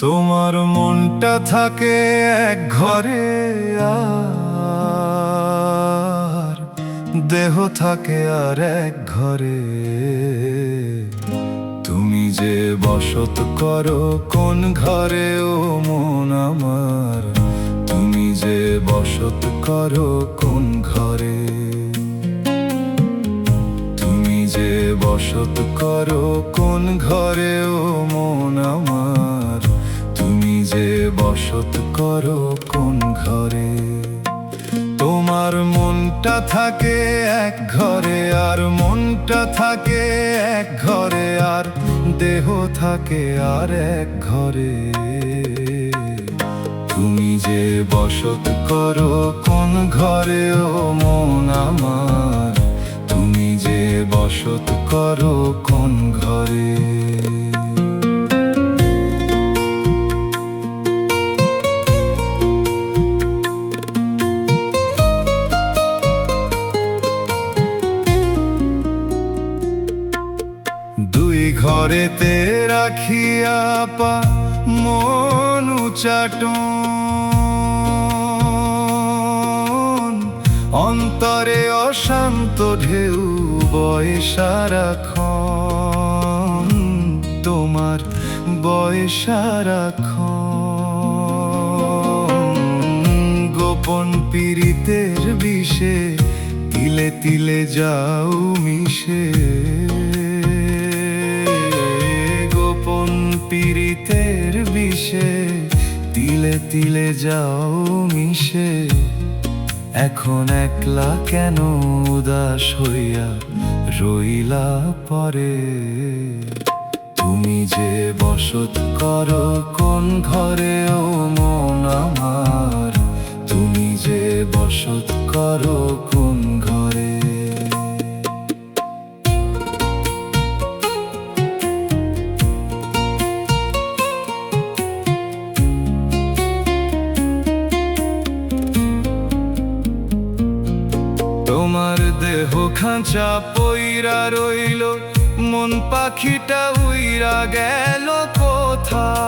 তোমার মনটা থাকে এক ঘরে, আর দেহ থাকে আর এক ঘরে। তুমি যে বসত করো কোন ঘরে ও মন আমার, তুমি যে বসত করো কোন ঘরে। তুমি যে বসত করো কোন ঘরে ও মন আমার, তুমি যে বসত করো কোন ঘরে। তোমার মনটা থাকে এক ঘরে, আর মনটা থাকে এক ঘরে, আর দেহ থাকে আর এক ঘরে। তুমি যে বসত করো কোন ঘরে ও মন আমার, তুমি যে বসত করো কোন ঘরে। দুই ঘরেতে রাখিয়া পা মন উচাটন, অন্তরে অশান্ত ঢেউ বয় সারাক্ষণ, তোমার বয় সারাক্ষণ। গোপন পীড়িতের বিষে তিলে তিলে যাও মিশে, গোপন পীড়িতের বিষে তিলে তিলে যাও মিশে। এখন একলা কেন উদাস হইয়া রইলা পরে, তুমি যে বসত করো কোন ঘরে ও মন আমার, তুমি যে বসত করো কোন ঘরে। তোমার দেহ খাঁচা পইরা রইল, মন পাখিটা উইরা গেল কোথায়।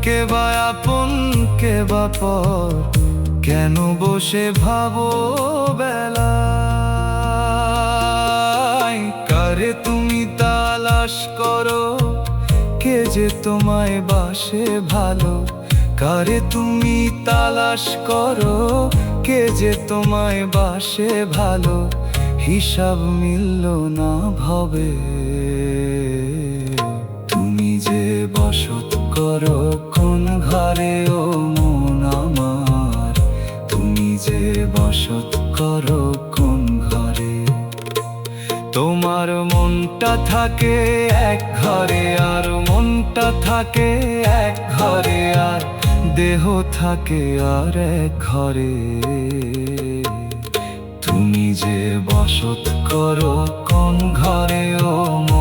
কে বা আপন কে বা পর, কেন বসে ভাবো বেলায়। কারে তুমি তালাশ করো, কে যে তোমায় বাসে ভালো। কারে তুমি তালাশ করো, কে যে তোমায় বাসে ভালো। হিসাব মিলল না ভবে, তুমি যে বসত করো কোন ঘরে ও মন আমার, তুমি যে বসত করো কোন ঘরে। তোমার মনটা থাকে এক ঘরে, আর মনটা থাকে এক ঘরে, আর দেহ থাকে আর এক ঘরে। তুমি যে বসত করো কোন ঘরে ও মন